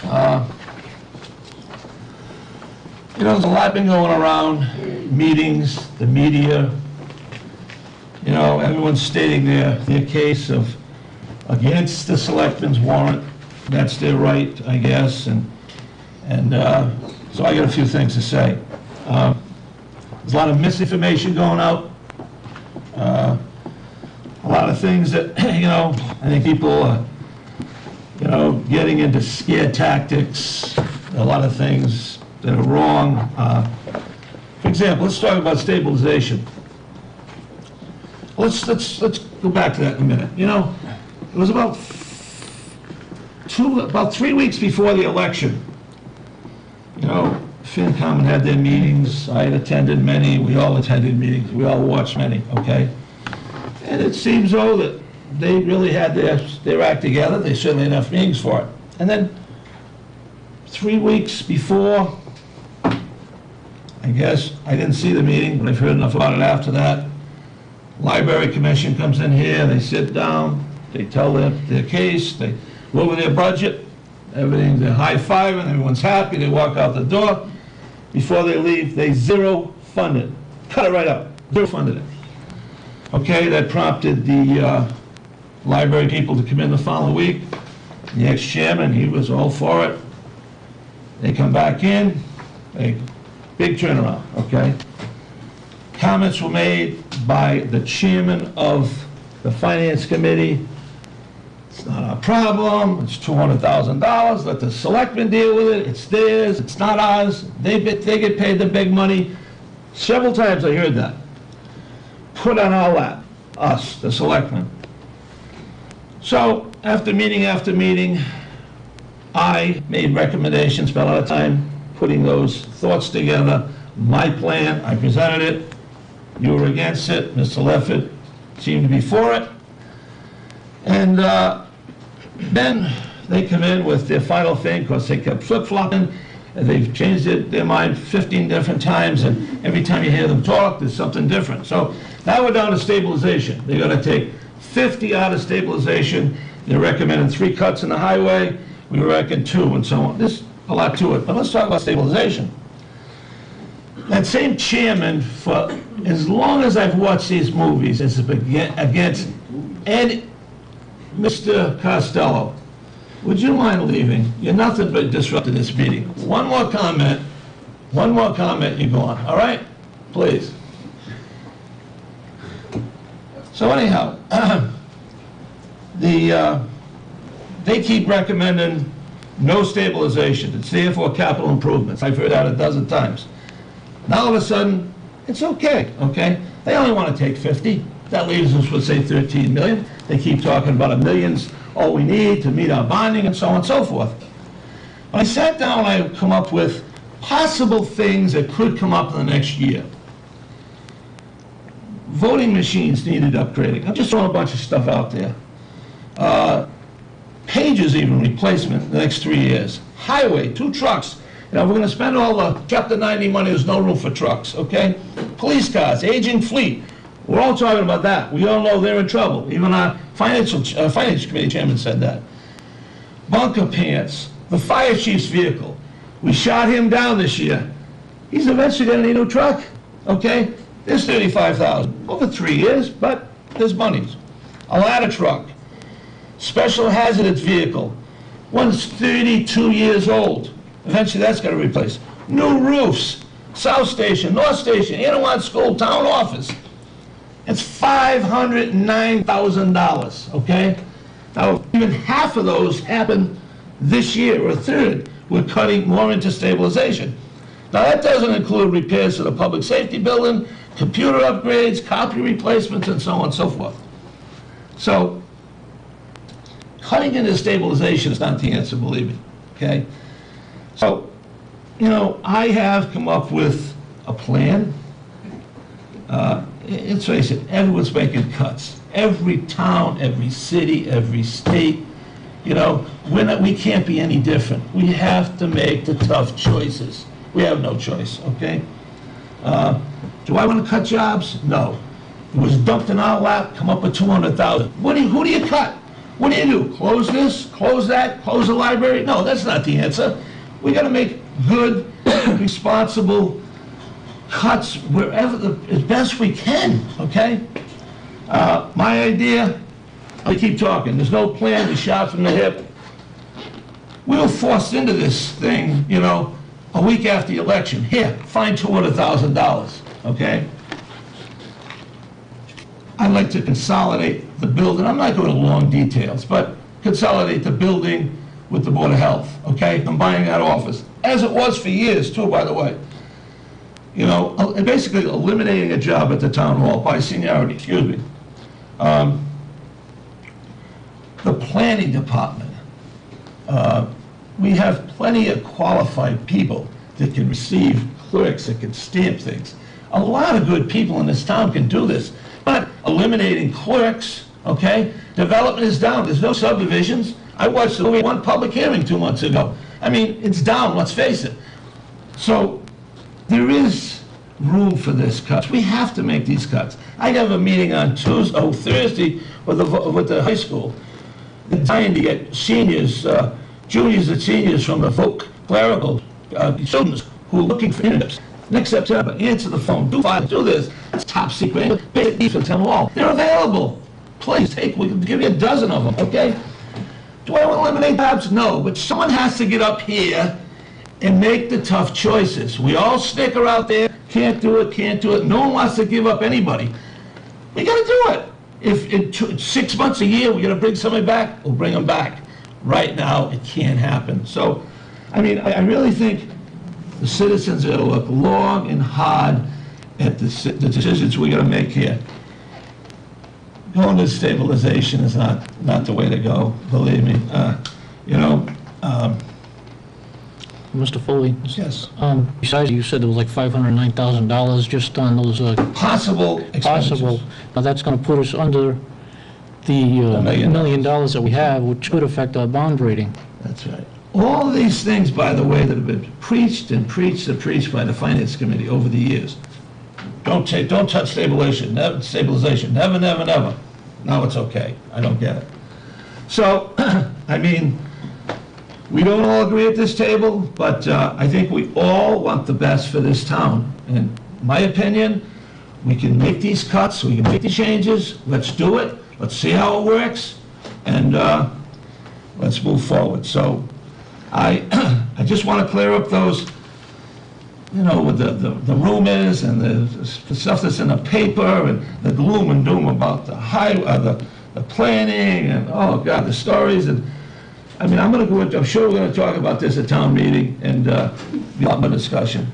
You know, there's a lot been going around, meetings, the media. You know, everyone's stating their case of against the selectmen's warrant. That's their right, I guess, and so I got a few things to say. There's a lot of misinformation going out. A lot of things that, you know, I think people are, you know, getting into scare tactics, a lot of things that are wrong. For example, let's talk about stabilization. Let's go back to that in a minute. You know, it was about 3 weeks before the election. You know, FinCom had their meetings. I had attended many. We all attended meetings. We all watched many. Okay, and it seems though that they really had their act together. They certainly had enough meetings for it. And then 3 weeks before, I guess, I didn't see the meeting, but I've heard enough about it after that. Library Commission comes in here, they sit down, they tell their case, they go over their budget, everything, they're high-fiving, everyone's happy, they walk out the door. Before they leave, they zero funded. Cut it right out, zero funded it. Okay, that prompted the library people to come in the following week. The ex-chairman, he was all for it. They come back in, big turnaround, okay? Comments were made by the chairman of the finance committee. It's not our problem, it's $200,000, let the selectmen deal with it, it's theirs, it's not ours, they get paid the big money. Several times I heard that. Put on our lap, us, the selectmen. So, after meeting, I made recommendations, spent a lot of time putting those thoughts together. My plan, I presented it. You were against it. Mr. Leffert seemed to be for it. And then they come in with their final thing, because they kept flip-flopping, and they've changed their mind 15 different times, and every time you hear them talk, there's something different. So now we're down to stabilization. They're going to take 50 out of stabilization. They're recommending 3 cuts in the highway. We reckon 2, and so on. There's a lot to it, but let's talk about stabilization. That same chairman, for as long as I've watched these movies, is against Mr. Costello. Would you mind leaving? You're nothing but disrupting this meeting. One more comment, you go on, all right? Please. So anyhow, they keep recommending no stabilization. It's there for capital improvements. I've heard that a dozen times. Now all of a sudden, it's okay, okay? They only want to take 50. That leaves us with, say, 13 million. They keep talking about $1 million's all we need to meet our bonding and so on and so forth. When I sat down, I come up with possible things that could come up in the next year. Voting machines needed upgrading. I'm just throwing a bunch of stuff out there. Pages even replacement in the next 3 years. Highway, 2 trucks. You know, we're going to spend all the Chapter 90 money, there's no room for trucks, okay? Police cars, aging fleet. We're all talking about that. We all know they're in trouble. Even our finance committee chairman said that. Bunker pants, the fire chief's vehicle. We shot him down this year. He's eventually going to need a new truck, okay? There's $35,000 over 3 years, but there's monies. A ladder truck, special hazardous vehicle. One's 32 years old. Eventually that's got to replace. New roofs, South Station, North Station, Anawan School, town office. It's $509,000, okay? Now, even half of those happen this year, or a third. We're cutting more into stabilization. Now, that doesn't include repairs to the public safety building, computer upgrades, copy replacements, and so on and so forth. So, cutting into stabilization is not the answer, believe me, okay? So, you know, I have come up with a plan. Let's face it, everyone's making cuts. Every town, every city, every state. You know, we can't be any different. We have to make the tough choices. We have no choice, okay? Do I want to cut jobs? No. It was dumped in our lap, come up with $200,000. Who do you cut? What do? Close this, close that, close the library? No, that's not the answer. We gotta make good, responsible cuts wherever, as best we can, okay? My idea, I keep talking, there's no plan, we shot from the hip. We were forced into this thing, you know, a week after the election. Here, find $200,000, okay? I'd like to consolidate the building. I'm not going to long details, but consolidate the building with the Board of Health, okay? Combining that office, as it was for years too, by the way. You know, basically eliminating a job at the town hall by seniority, excuse me. The planning department. We have plenty of qualified people that can receive clerks, that can stamp things. A lot of good people in this town can do this, but eliminating clerks, okay? Development is down, there's no subdivisions. I watched one public hearing 2 months ago. I mean, it's down, let's face it. So there is room for this cuts. We have to make these cuts. I have a meeting on Thursday with the high school. They're trying to get seniors, juniors and seniors from the folk clerical students who are looking for internships. Next September, answer the phone, do this. It's top secret. Basic needs for town hall. They're available. Please take, we can give you a dozen of them, okay? Do I want to eliminate jobs? No, but someone has to get up here and make the tough choices. We all snicker out there, can't do it, can't do it. No one wants to give up anybody. We got to do it. If in 6 months, a year, we're going to bring somebody back, we'll bring them back. Right now, it can't happen. So, I mean, I really think the citizens are going to look long and hard at the decisions we're going to make here. Going to stabilization is not the way to go, believe me. You know, Mr. Foley? yes. Besides, you said there was like $509,000 just on those... Possible expenditures. Possible. Now, that's going to put us under the $1 million that we have, which could affect our bond rating. That's right. All of these things, by the way, that have been preached and preached and preached by the Finance Committee over the years. Don't touch stabilization, never, never, never. Now it's okay. I don't get it. So, I mean, we don't all agree at this table, but I think we all want the best for this town. In my opinion, we can make these cuts, we can make the changes, let's do it, let's see how it works, and let's move forward. So I just want to clear up those, you know, with the rumors and the stuff that's in the paper and the gloom and doom about the planning and, oh God, the stories. And I mean, I'm sure we're going to talk about this at town meeting and be a lot more discussion.